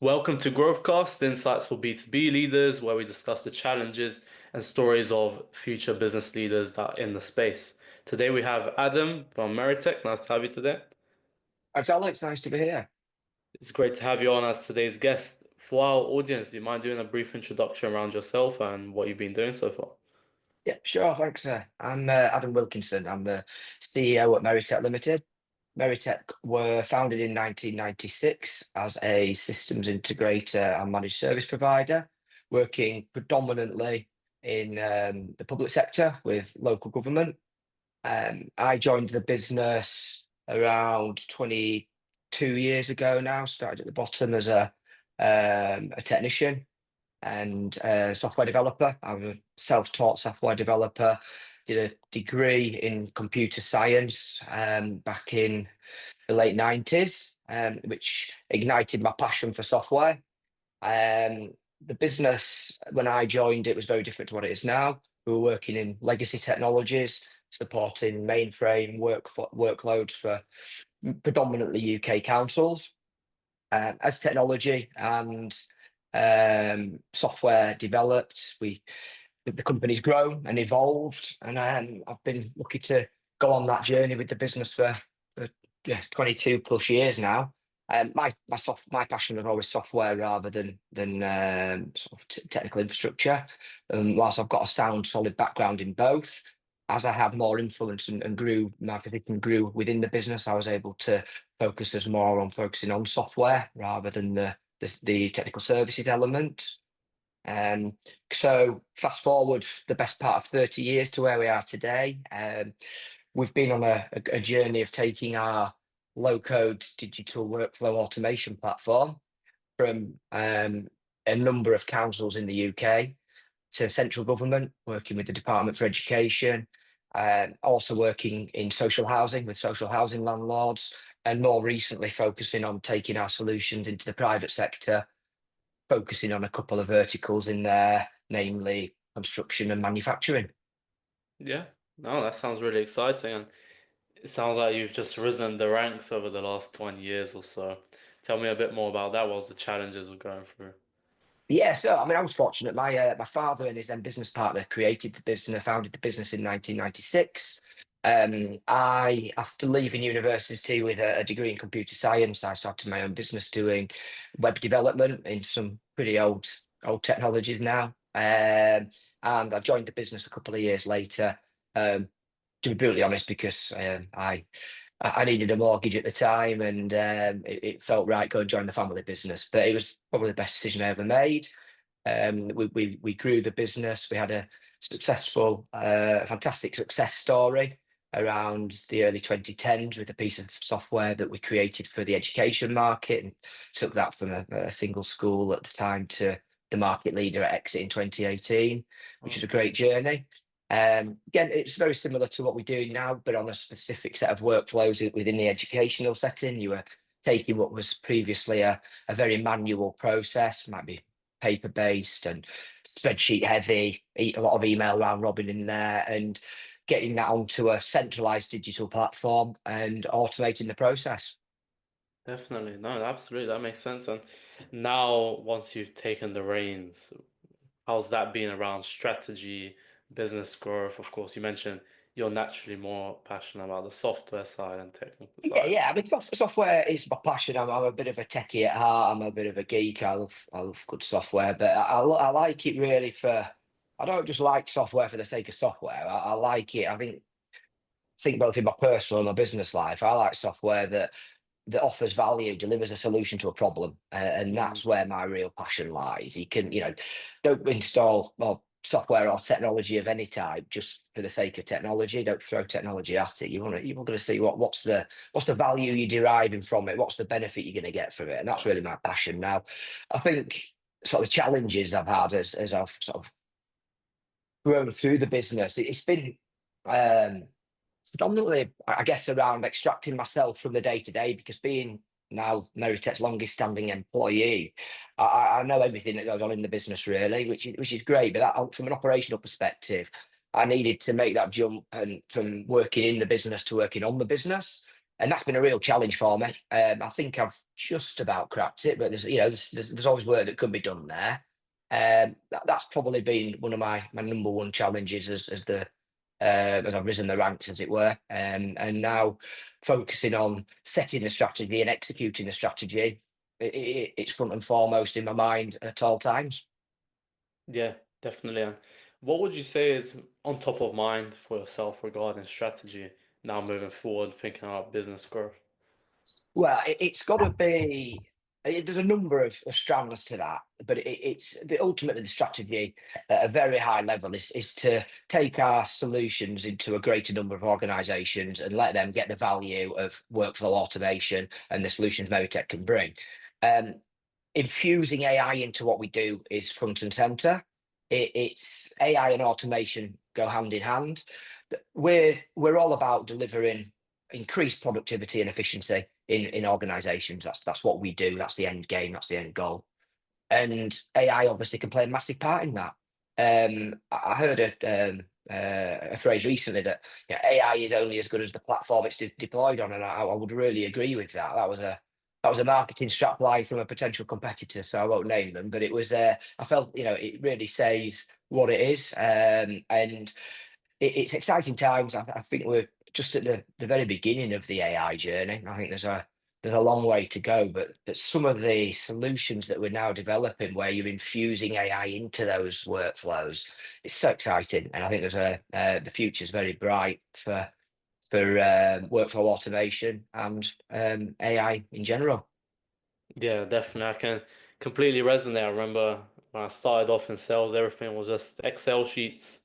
Welcome to Growthcast, Insights for B2B leaders, where we discuss the challenges and stories of future business leaders that are in the space. Today we have Adam from Meritech. Nice to have you today. It's Alex, nice to be here. It's great to have you on as today's guest. For our audience, do you mind doing a brief introduction around yourself and what you've been doing so far? Yeah, sure, thanks. I'm Adam Wilkinson. I'm the CEO at Meritech Limited. Meritech were founded in 1996 as a systems integrator and managed service provider, working predominantly in the public sector with local government. I joined the business around 22 years ago now, started at the bottom as a technician and software developer. I'm a self-taught software developer. Did a degree in computer science back in the late 90s, which ignited my passion for software. The business, when I joined, it was very different to what it is now. We were working in legacy technologies, supporting mainframe workloads for predominantly UK councils. As technology and software developed, the company's grown and evolved, and I've been lucky to go on that journey with the business for yeah, 22 plus years now. My passion was always software rather than sort of technical infrastructure. Whilst I've got a sound, solid background in both, as I had more influence and grew, my position grew within the business, I was able to focus us more on focusing on software rather than the technical services element. Um, so fast forward the best part of 30 years to where we are today. We've been on a journey of taking our low-code digital workflow automation platform from a number of councils in the UK to central government, working with the Department for Education, also working in social housing with social housing landlords, and more recently focusing on taking our solutions into the private sector, focusing on a couple of verticals in there, namely construction and manufacturing. Yeah, no, that sounds really exciting, and it sounds like you've just risen the ranks over the last 20 years or so. Tell me a bit more about that. What was the challenges of going through? Yeah, so I mean, I was fortunate. My father and his then business partner created the business, founded the business in 1996. After leaving university with a degree in computer science, I started my own business doing web development in some pretty old technologies now. And I joined the business a couple of years later. To be brutally honest, because I needed a mortgage at the time, and it felt right going and join the family business. But it was probably the best decision I ever made. We grew the business. We had a successful, fantastic success story around the early 2010s with a piece of software that we created for the education market, and took that from a single school at the time to the market leader at exit in 2018, which was a great journey. Again, it's very similar to what we do now, but on a specific set of workflows within the educational setting. You were taking what was previously a very manual process, might be paper-based and spreadsheet heavy, a lot of email round robin in there, and getting that onto a centralized digital platform and automating the process. Definitely. No, absolutely. That makes sense. And now, once you've taken the reins, how's that been around strategy, business growth? Of course, you mentioned you're naturally more passionate about the software side and technical Yeah, side. yeah. I mean, software is my passion. I'm a bit of a techie at heart. I'm a bit of a geek. I love good software, but I like it really for. I don't just like software for the sake of software. I like it. I think both in my personal and my business life. I like software that offers value, delivers a solution to a problem, and Mm, that's where my real passion lies. Don't install software or technology of any type just for the sake of technology. Don't throw technology at it. You want to see what's the value you're deriving from it, what's the benefit you're going to get from it, and that's really my passion. Now, I think sort of challenges I've had as I've sort of grown through the business. It's been um, predominantly, I guess, around extracting myself from the day to day, because being now Meritech's longest standing employee, I know everything that goes on in the business really, which is great. But from an operational perspective, I needed to make that jump and from working in the business to working on the business. And that's been a real challenge for me. I think I've just about cracked it, but there's always work that could be done there. That's probably been one of my number one challenges as I've risen the ranks, as it were. And now focusing on setting the strategy and executing the strategy, it's front and foremost in my mind at all times. Yeah, definitely. And what would you say is on top of mind for yourself regarding strategy now moving forward, thinking about business growth? Well, it's got to be. There's a number of strands to that, but ultimately the strategy at a very high level is to take our solutions into a greater number of organisations and let them get the value of workflow automation and the solutions Meritech can bring. Um, Infusing AI into what we do is front and center. It's AI and automation go hand in hand. We're all about delivering increased productivity and efficiency in organizations. That's what we do. That's the end game. That's the end goal. And AI obviously can play a massive part in that. I heard a phrase recently that AI is only as good as the platform it's deployed on, and I would really agree with that. That was a marketing strap line from a potential competitor, so I won't name them, but it was. I felt it really says what it is, and it's exciting times. I think we're just at the very beginning of the AI journey. I think there's a long way to go, but some of the solutions that we're now developing, where you're infusing AI into those workflows, it's so exciting, and I think the future's very bright for workflow automation and AI in general. Yeah, definitely. I can completely resonate. I remember when I started off in sales, everything was just Excel sheets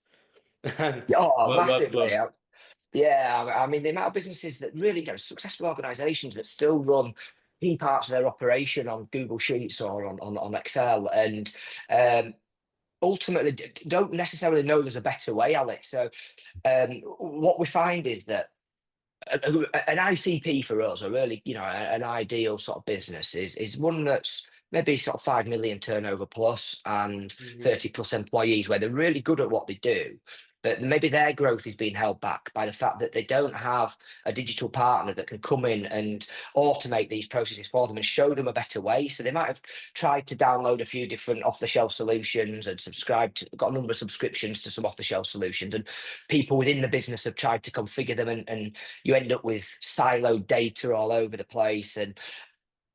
and Yeah, oh, massively. workflow. Yeah, I mean, the amount of businesses that really, successful organizations that still run key parts of their operation on Google Sheets or on Excel, and um, ultimately don't necessarily know there's a better way, Alex. So, what we find is that an ICP for us, a really, an ideal sort of business is one that's maybe sort of 5 million turnover plus and Mhm. 30 plus employees, where they're really good at what they do. But maybe their growth is being held back by the fact that they don't have a digital partner that can come in and automate these processes for them and show them a better way. So they might have tried to download a few different off-the-shelf solutions and got a number of subscriptions to some off-the-shelf solutions, and people within the business have tried to configure them, and you end up with siloed data all over the place, and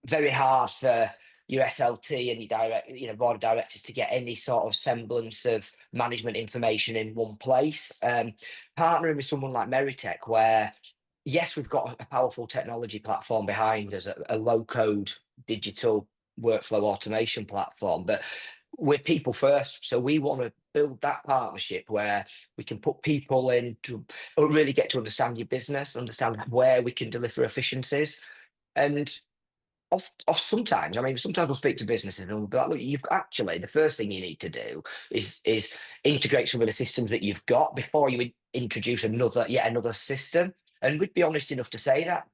very hard for your SLT and your board of directors to get any sort of semblance of management information in one place. Partnering with someone like Meritech, where yes, we've got a powerful technology platform behind us, a low code digital workflow automation platform, but we're people first. So we want to build that partnership where we can put people in to really get to understand your business, understand where we can deliver efficiencies. And sometimes, I mean, sometimes we'll speak to businesses and we'll be like, look, you've actually, the first thing you need to do is integrate some of the systems that you've got before you introduce yet another system. And we'd be honest enough to say that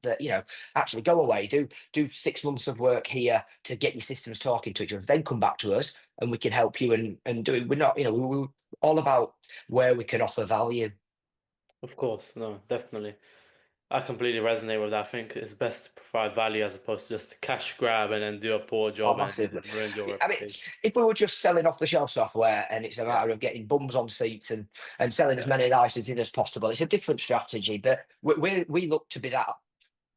actually go away, do 6 months of work here to get your systems talking to each other, then come back to us and we can help you and do it. We're not, we're all about where we can offer value. Of course, no, definitely. I completely resonate with that. I think it's best to provide value as opposed to just a cash grab and then do a poor Oh, job and massively. ruin your I mean, reputation. if we were just selling off the shelf software and it's a Yeah. matter of getting bums on seats and selling as Yeah. many licenses as possible, it's a different strategy. But we look to be that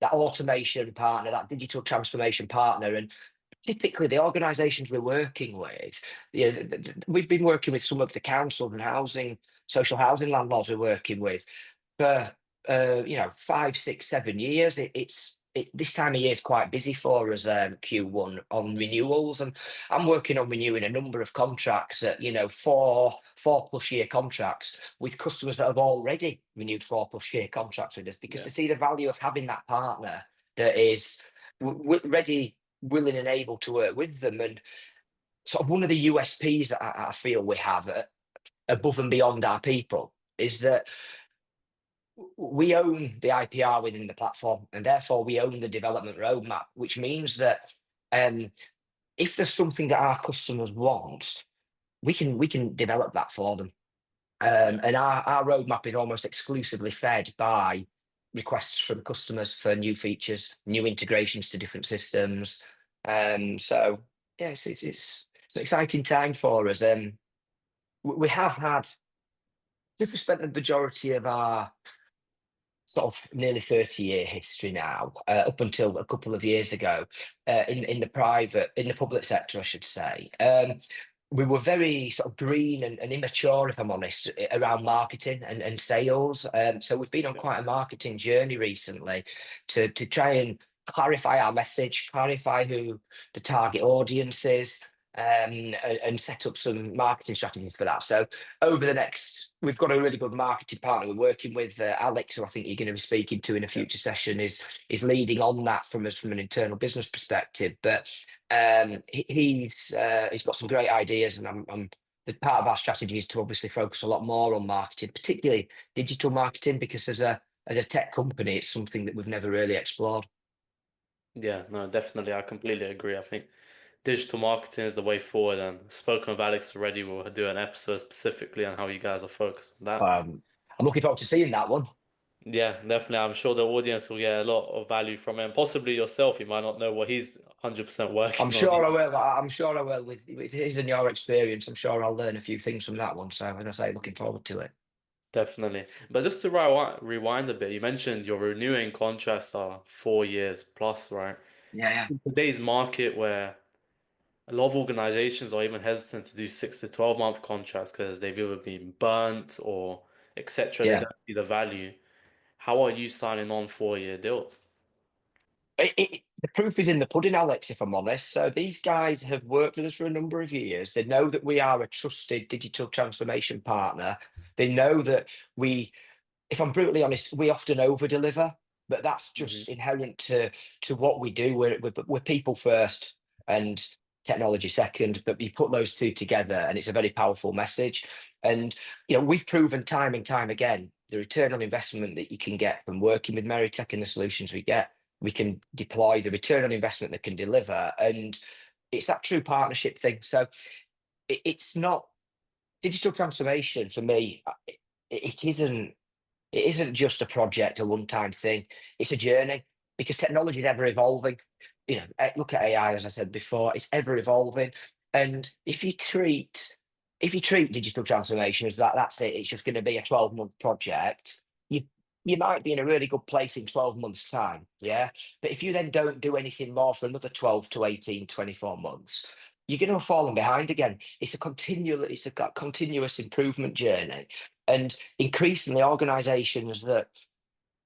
automation partner, that digital transformation partner. And typically, the organisations we're working with, we've been working with some of the councils and social housing landlords we're working with for 5, 6, 7 years. This time of year is quite busy for us, Q1 on renewals, and I'm working on renewing a number of contracts at 4+ year contracts with customers that have already renewed 4+ year contracts with us, because Yeah. they see the value of having that partner that is ready, willing, and able to work with them. And sort of one of the USPs that I feel we have, above and beyond our people, is that we own the IPR within the platform, and therefore we own the development roadmap, which means that um, if there's something that our customers want, we can develop that for them. Yeah. And our roadmap is almost exclusively fed by requests from customers for new features, new integrations to different systems. So yeah, it's an exciting time for us. We have had just we spent the majority of our sort of nearly 30-year history now, up until a couple of years ago, in the public sector, I should say. We were very sort of green and immature, if I'm honest, around marketing and sales. So we've been on Yeah. quite a marketing journey recently to try and clarify our message, clarify who the target audience is, and set up some marketing strategies for that. So over the next, we've got a really good marketing partner we're working with. Alex, who I think you're going to be speaking to in a Yeah. future session, is leading on that from us from an internal business perspective. But he's got some great ideas, and I'm the part of our strategy is to obviously focus a lot more on marketing, particularly digital marketing, because as a tech company, it's something that we've never really explored. Yeah, no, definitely. I completely agree. I think digital marketing is the way forward. And spoken of Alex already, we'll do an episode specifically on how you guys are focused on that. I'm looking forward to seeing that one. Yeah, definitely. I'm sure the audience will get a lot of value from it. And possibly yourself, you might not know what he's 100% I'm working on sure I either. will. I'm sure I will with his and your experience. I'm sure I'll learn a few things from that one. So, as I say, looking forward to it. Definitely. But just to rewind a bit, you mentioned your renewing contracts are 4 years plus, right? Yeah, yeah. In today's market where a lot of organizations are even hesitant to do 6 to 12 month contracts because they've either been burnt or etc. They Yeah. don't see the value. How are you signing on 4 year deals? The proof is in the pudding, Alex, if I'm honest. So these guys have worked with us for a number of years. They know that we are a trusted digital transformation partner. They know that if I'm brutally honest, we often over deliver, but that's Hmm. just inherent to what we do. We're people first and technology second, but you put those two together, and it's a very powerful message. And we've proven time and time again the return on investment that you can get from working with Meritech and the solutions we get. We can deploy the return on investment that can deliver, and it's that true partnership thing. So it's not digital transformation for me. It isn't. It isn't just a project, a one-time thing. It's a journey because technology is ever evolving. Look at AI, as I said before, it's ever evolving. And if you treat digital transformation as that's it, it's just going to be a 12-month project, you might be in a really good place in 12 months' time. Yeah. But if you then don't do anything more for another 12 to 18, 24 months, you're going to have fallen behind again. It's a continuous improvement journey. And increasingly, organizations that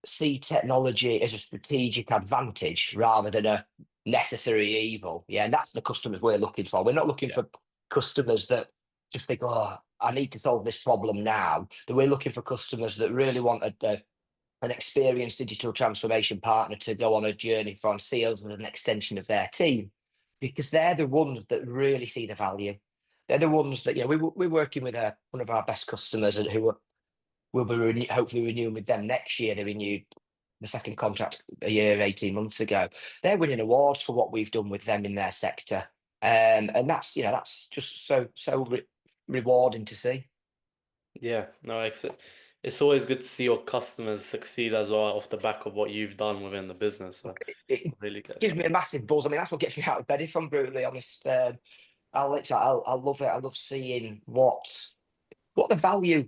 see technology as a strategic advantage rather than a necessary evil. Yeah, and that's the customers we're looking for. We're not looking Yeah. for customers that just think, oh, I need to solve this problem now. That we're looking for customers that really want an experienced digital transformation partner to go on a journey from sales and an extension of their team, because they're the ones that really see the value. They're the ones that, we're working with one of our best customers who will be hopefully renewing with them next year. They renewed the second contract a year, 18 months ago. They're winning awards for what we've done with them in their sector. And that's just so rewarding to see. Yeah, no, it's always good to see your customers succeed as well off the back of what you've done within the business. So It I really get gives that. me a massive buzz. I mean, that's what gets me out of bed, if I'm brutally honest. I love it. I love seeing what the value,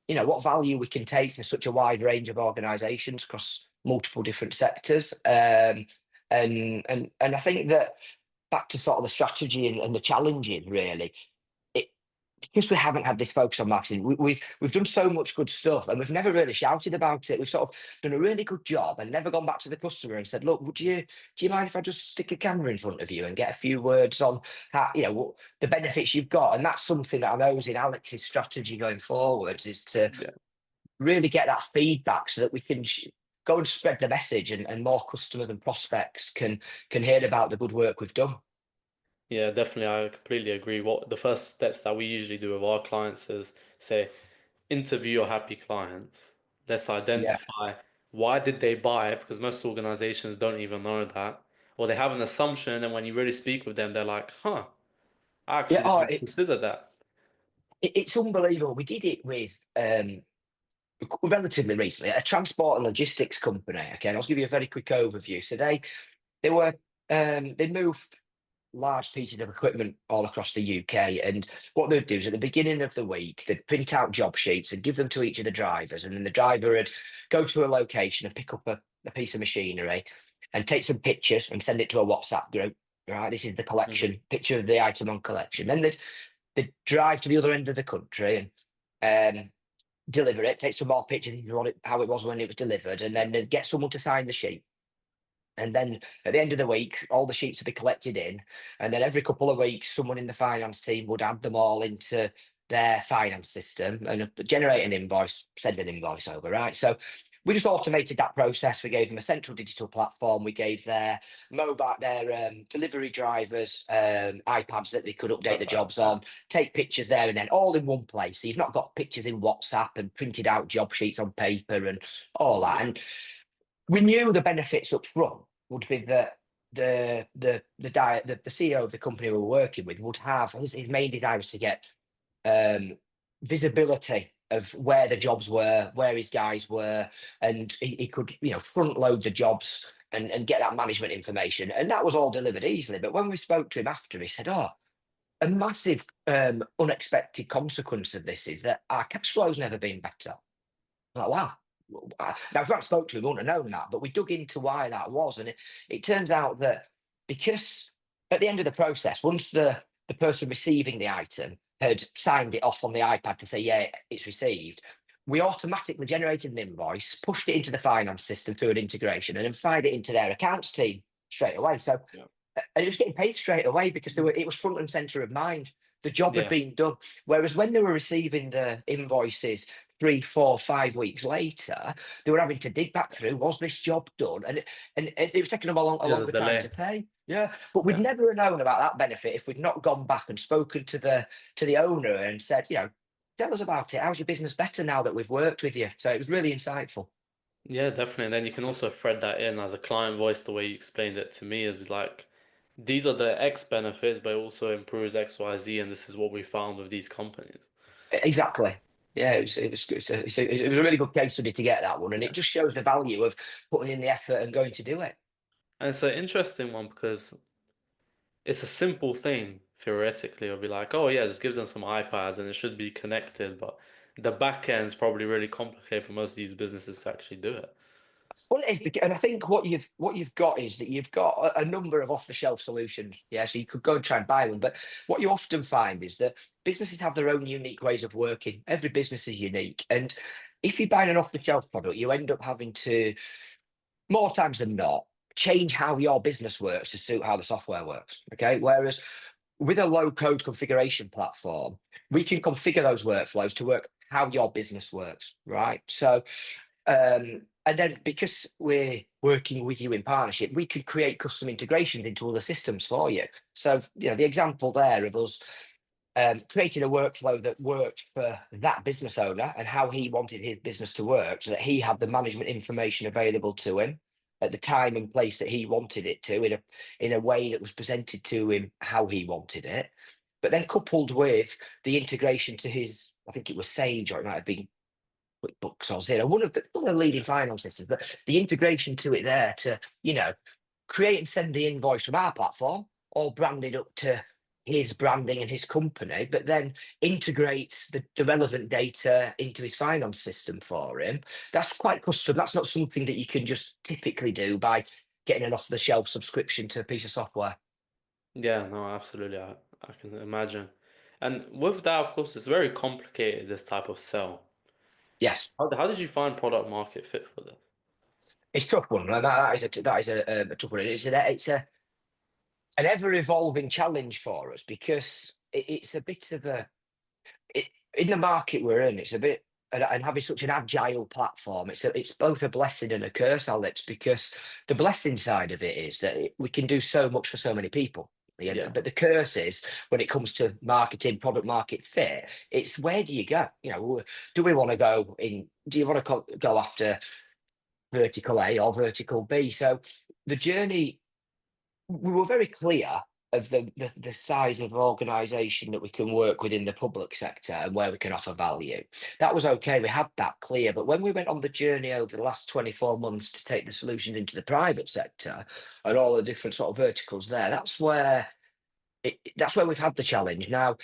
what value we can take to such a wide range of organisations across multiple different sectors. And I think that back to sort of the strategy and the challenging, really, it because we haven't had this focus on marketing, we've done so much good stuff and we've never really shouted about it. We've sort of done a really good job and never gone back to the customer and said, look, do you mind if I just stick a camera in front of you and get a few words on how, what the benefits you've got? And that's something that I know is in Alex's strategy going forwards, is to Yeah. really get that feedback so that we can go and spread the message, and more customers and prospects can hear about the good work we've done. Yeah, definitely. I completely agree. What the first steps that we usually do with our clients is say, interview your happy clients. Let's Yeah. identify why did they buy, because most organizations don't even know that. Or they have an assumption, and when you really speak with them, they're like, huh, I Yeah. actually Oh, didn't consider that. it's unbelievable. We did it with relatively recently, a transport and logistics company. Okay, and I'll give you a very quick overview. So they were they moved large pieces of equipment all across the UK. And what they'd do is at the beginning of the week, they'd print out job sheets and give them to each of the drivers. And then the driver would go to a location and pick up a piece of machinery and take some pictures and send it to a WhatsApp group. Right, this is the Hmm. collection picture of the item on collection. Then they'd drive to the other end of the country and deliver it, take some more pictures of how it was when it was delivered, and then they'd get someone to sign the sheet. And then at the end of the week, all the sheets would be collected in. And then every couple of weeks, someone in the finance team would add them all into their finance system and generate an invoice, send an invoice over, right? So we just automated that process. We gave them a central digital platform. We gave their delivery drivers iPads that they could update the Perfect. jobs Yeah. on, take pictures there and then all in one place. So you've not got pictures in WhatsApp and printed out job sheets on paper and all that. Yeah. And we knew the benefits up front would be that the CEO of the company we were working with would have his main desire was to get um, visibility of where the jobs were, where his guys were, and he could front load the jobs and get that management information, and that was all delivered easily. But when we spoke to him after, he said, "Oh, a massive unexpected consequence of this is that our cash flow's never been better." Like, wow. Now, if I spoke to him, I wouldn't have known that, but we dug into why that was. And it turns out that because at the end of the process, once the person receiving the item had signed it off on the iPad to say, yeah, it's received, we automatically generated an invoice, pushed it into the finance system through an integration, and then fired it into their accounts team straight away. So Yeah. and it was getting paid straight away because it was front and center of mind. The job had Yeah. been done. Whereas when they were receiving the invoices 3, 4, 5 weeks later, they were having to dig back through, was this job done? And it was taking them a There's a longer time delay. to pay. Yeah. But we'd Yeah. never have known about that benefit if we'd not gone back and spoken to the owner and said, tell us about it. How's your business better now that we've worked with you? So it was really insightful. Yeah, definitely. And then you can also thread that in as a client voice, the way you explained it to me is like, these are the X benefits, but it also improves XYZ, and this is what we found with these companies. Exactly. Yeah, it was a really good case study to get that one, and it Yeah. just shows the value of putting in the effort and going to do it. And it's an interesting one because it's a simple thing, theoretically. It'll be like, oh yeah, just give them some iPads and it should be connected, but the back end's probably really complicated for most of these businesses to actually do it. Well, it is, and I think what you've got is that you've got a number of off-the-shelf solutions. Yeah, so you could go and try and buy one, but what you often find is that businesses have their own unique ways of working. Every business is unique, and if you buy an off-the-shelf product, you end up having to more times than not, change how your business works to suit how the software works. Okay. Whereas with a low code configuration platform, we can configure those workflows to work how your business works. Right. So, and then because we're working with you in partnership, we could create custom integrations into other systems for you. So, the example there of us creating a workflow that worked for that business owner and how he wanted his business to work so that he had the management information available to him at the time and place that he wanted it to in a way that was presented to him how he wanted it, but then coupled with the integration to his, I think it was Sage, or it might have been QuickBooks or Zero, one of the leading Yeah. finance systems, but the integration to it there to create and send the invoice from our platform, all branded up to his branding and his company, but then integrate the relevant data into his finance system for him. That's quite custom. That's not something that you can just typically do by getting an off the shelf subscription to a piece of software. Yeah, no, absolutely. I can imagine. And with that, of course, it's very complicated, this type of sell. Yes, How did you find product market fit for this? it's a tough one. And that is a tough one. It's an ever evolving challenge for us because it's a bit of it, in the market we're in, it's a bit, and having such an agile platform, it's both a blessing and a curse, Alex, because the blessing side of it is that we can do so much for so many people. Yeah, Yeah. but the curse is when it comes to marketing, product market fit, it's where do you go? Do we want to go in? Do you want to go after vertical A or vertical B? So the journey we were very clear of the size of organisation that we can work within the public sector and where we can offer value. That was okay. We had that clear. But when we went on the journey over the last 24 months to take the solutions into the private sector and all the different sort of verticals there, that's where we've had the challenge. Now,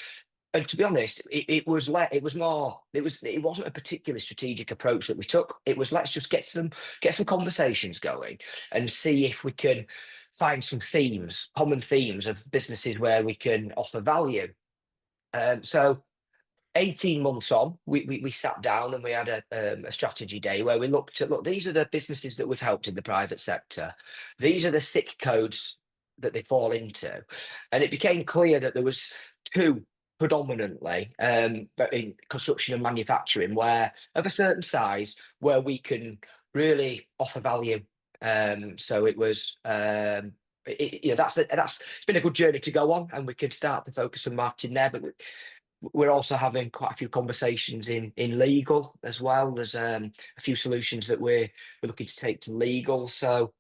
and to be honest, it wasn't a particularly strategic approach that we took. It was, let's just get some conversations going and see if we can find some themes, common themes of businesses where we can offer value. So 18 months on, we sat down and we had a strategy day where we looked at, look, these are the businesses that we've helped in the private sector. These are the SIC codes that they fall into. And it became clear that there was two predominantly, but in construction and manufacturing, where of a certain size where we can really offer value. So it was that's it's been a good journey to go on, and we could start to focus on marketing there. But we're also having quite a few conversations in legal as well. There's a few solutions that we're looking to take to legal. So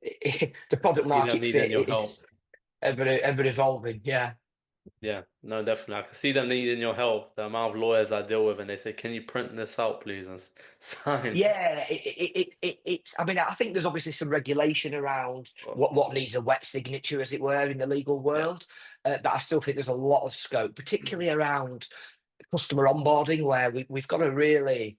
the product See them market needing fit your help. is ever evolving. Yeah. Yeah, no, definitely. I can see them needing your help. The amount of lawyers I deal with, and they say, "Can you print this out, please, and sign?" Yeah, it's. I mean, I think there's obviously some regulation around Oh, what needs a wet signature, as it were, in the legal yeah. world. But I still think there's a lot of scope, particularly around customer onboarding, where we've got a really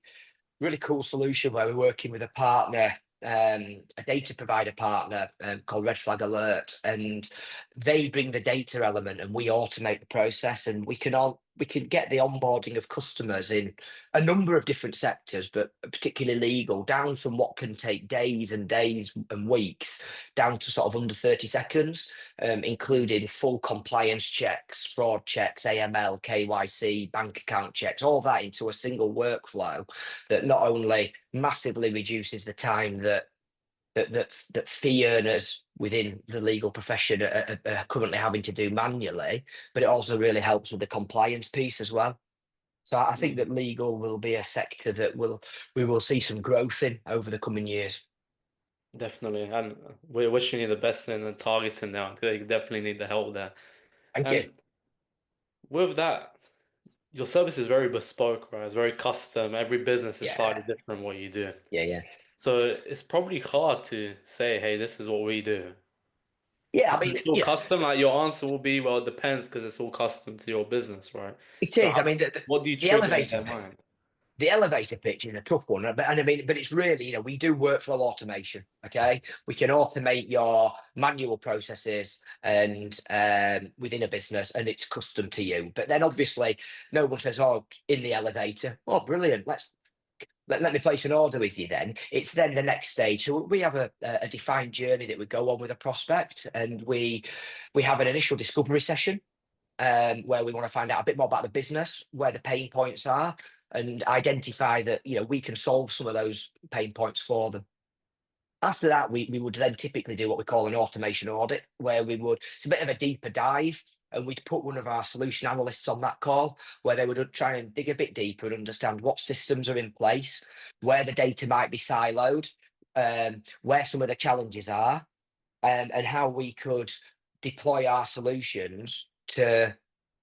cool solution where we're working with a partner, a data provider partner called Red Flag Alert, and they bring the data element, and we automate the process, and we can get the onboarding of customers in a number of different sectors, but particularly legal, down from what can take days and days and weeks, down to sort of under 30 seconds, including full compliance checks, fraud checks, AML, KYC, bank account checks, all that into a single workflow that not only massively reduces the time that fee earners within the legal profession are currently having to do manually, but it also really helps with the compliance piece as well. So I think Mm, that legal will be a sector that we will see some growth in over the coming years. definitely, and we're wishing you the best in the targeting now. They definitely need the help there. Thank you. And with that, your service is very bespoke, right? It's very custom. Every business is Yeah, slightly different what you do. yeah. So it's probably hard to say, hey, this is what we do. Yeah, I Because mean, it's all custom, like your answer will be, well, it depends because it's all custom to your business, right? it So is. I mean, what do you the trigger in elevator their mind? the elevator pitch is a tough one, but and I mean, but it's really, we do workflow automation. Okay, we can automate your manual processes and within a business, and it's custom to you. But then obviously, no one says, "Oh, in the elevator, oh, brilliant, let me place an order with you." Then it's then the next stage. So we have a defined journey that we go on with a prospect, and we have an initial discovery session where we want to find out a bit more about the business, where the pain points are, and identify that we can solve some of those pain points for them. After that, we would then typically do what we call an automation audit, where it's a bit of a deeper dive, and we'd put one of our solution analysts on that call, where they would try and dig a bit deeper and understand what systems are in place, where the data might be siloed, where some of the challenges are, and how we could deploy our solutions to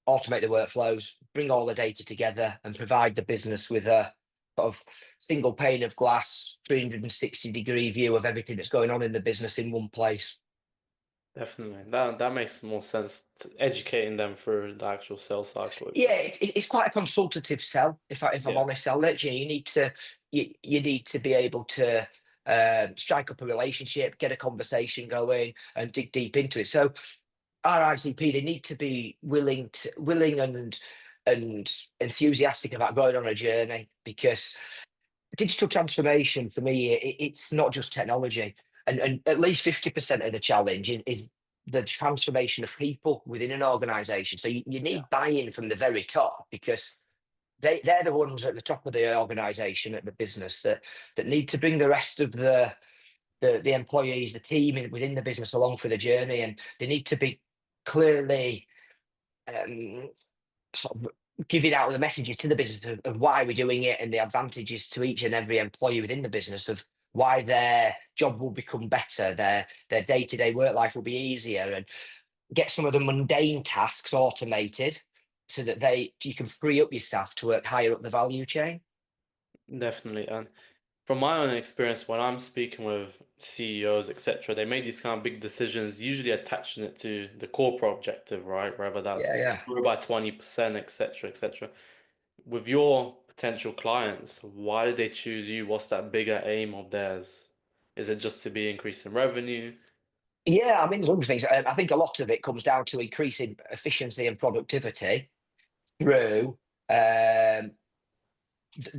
automate the workflows, bring all the data together, and provide the business with a sort of single pane of glass, 360-degree view of everything that's going on in the business in one place. Definitely. That makes more sense, educating them through the actual sales cycle. Yeah, it's quite a consultative sell, if I'm Yeah, honest. Sell it. You need to be able to strike up a relationship, get a conversation going, and dig deep into it. So our ICP, they need to be willing and enthusiastic about going on a journey, because digital transformation for me, it's not just technology, and at least 50% of the challenge is the transformation of people within an organization. So you yeah, need buy-in from the very top, because they're the ones at the top of the organization, at the business, that need to bring the rest of the employees, the team within the business along for the journey, and they need to be clearly um, sort of giving out the messages to the business of why we're doing it, and the advantages to each and every employee within the business of why their job will become better, their day-to-day work life will be easier. get some of the mundane tasks automated so that you can free up your staff to work higher up the value chain. Definitely. And from my own experience, when I'm speaking with CEOs, etc., they make these kind of big decisions, usually attaching it to the corporate objective, right? Whether that's Yeah, yeah. grow by 20%, etc., etc. With your potential clients, why did they choose you? What's that bigger aim of theirs? Is it just to be increasing revenue? Yeah, I mean, there's other things. I think a lot of it comes down to increasing efficiency and productivity through um,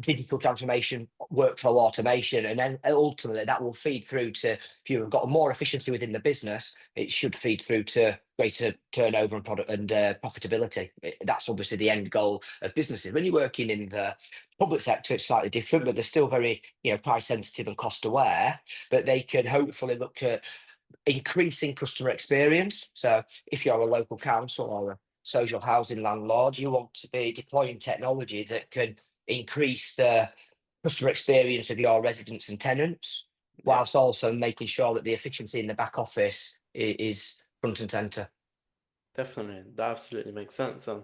digital transformation, workflow automation, and then ultimately that will feed through to, if you've got more efficiency within the business, it should feed through to greater turnover and product and profitability. That's obviously the end goal of businesses. When you're working in the public sector, it's slightly different, but they're still very, price sensitive and cost aware. But they can hopefully look at increasing customer experience. So if you're a local council or a social housing landlord, you want to be deploying technology that can increase the customer experience of your residents and tenants, Yeah, whilst also making sure that the efficiency in the back office is front and centre. definitely. That absolutely makes sense. And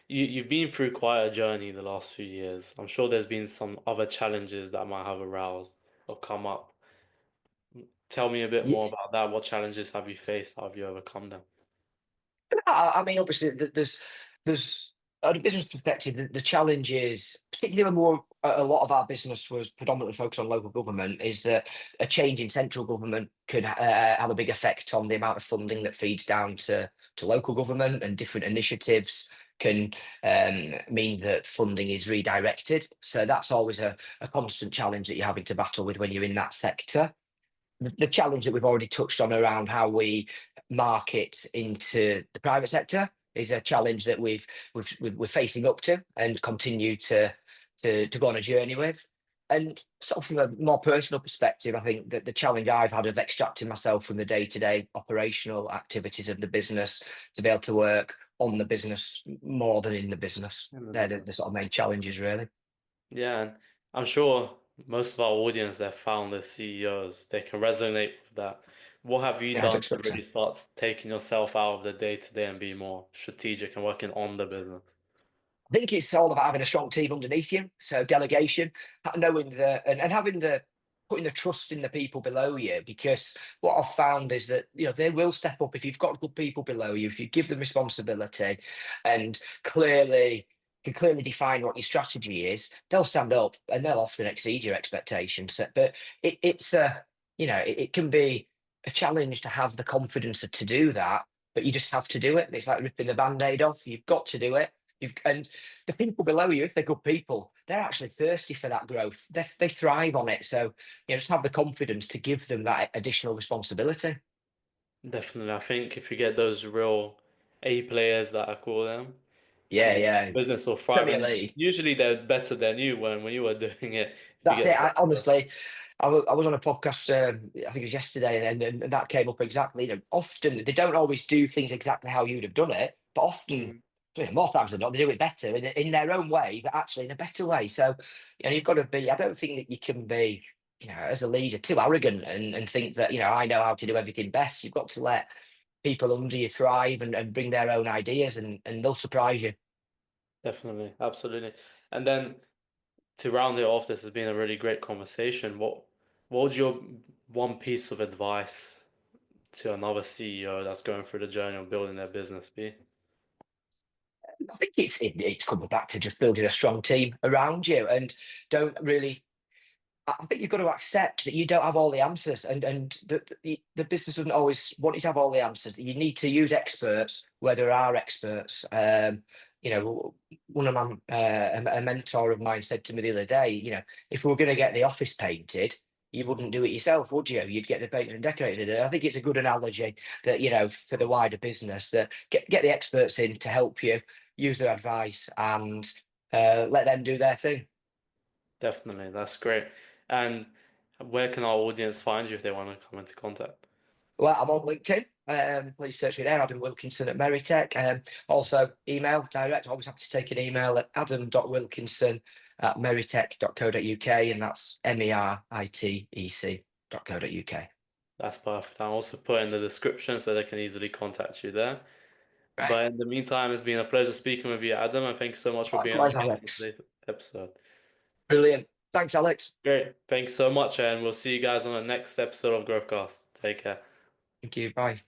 you've been through quite a journey the last few years. I'm sure there's been some other challenges that might have aroused or come up. Tell me a bit more about that. What challenges have you faced? How have you overcome them? I mean, obviously, there's at a business perspective, the challenge is, particularly when more a lot of our business was predominantly focused on local government, is that a change in central government could have a big effect on the amount of funding that feeds down to local government, and different initiatives can mean that funding is redirected. So that's always a constant challenge that you're having to battle with when you're in that sector. The challenge that we've already touched on around how we market into the private sector is a challenge that we're facing up to and continue to go on a journey with. And sort of from a more personal perspective, I think that the challenge I've had of extracting myself from the day-to-day operational activities of the business to be able to work on the business more than in the business. In the They're business. the sort of main challenges, really. Yeah, and I'm sure most of our audience, they're founders, CEOs, they can resonate with that. What have you Yeah, I'd done to expect so. really start taking yourself out of the day to day and be more strategic and working on the business? I think it's all about having a strong team underneath you. So delegation, knowing and having putting the trust in the people below you. Because what I've found is that they will step up if you've got good people below you. If you give them responsibility, and can clearly define what your strategy is, they'll stand up and they'll often exceed your expectations. But it's it can be a challenge to have the confidence to do that. But you just have to do it. It's like ripping the band-aid off. You've got to do it. And the people below you, if they're good people, they're actually thirsty for that growth. They thrive on it. So, just have the confidence to give them that additional responsibility. Definitely. I think if you get those real A players that I call them, Yeah, your yeah. business will thrive. Premier And League. usually they're better than you when you were doing it. If you That's it. get I, honestly, I was on a podcast, I think it was yesterday, and that came up exactly. Often they don't always do things exactly how you'd have done it, but often, Mhm. more times than not, they do it better in their own way, but actually in a better way. So, you've got to be. I don't think that you can be, as a leader, too arrogant and think that I know how to do everything best. You've got to let people under you thrive and bring their own ideas, and they'll surprise you. Definitely, absolutely. And then to round it off, this has been a really great conversation. What would your one piece of advice to another CEO that's going through the journey of building their business be? I think it's coming back to just building a strong team around you, and don't really. I think you've got to accept that you don't have all the answers, and the business doesn't always want you to have all the answers. You need to use experts where there are experts. One of my a mentor of mine said to me the other day, if we were going to get the office painted, you wouldn't do it yourself, would you? You'd get the painter and decorated. And I think it's a good analogy that for the wider business, that get the experts in to help you, use their advice, and let them do their thing. Definitely, that's great. And where can our audience find you if they want to come into contact? Well, I'm on LinkedIn. Please search me there, Adam Wilkinson at Meritech. Also, email direct. Always have to take an email at adam.wilkinson@meritech.co.uk, and that's meritec.co.uk. That's perfect. I'll also put in the description so they can easily contact you there. Right. But in the meantime, it's been a pleasure speaking with you, Adam, and thanks so much for being on Likewise, Alex. today's episode. Brilliant. Thanks, Alex. Great. Thanks so much, and we'll see you guys on the next episode of Growthcast. Take care. Thank you. Bye.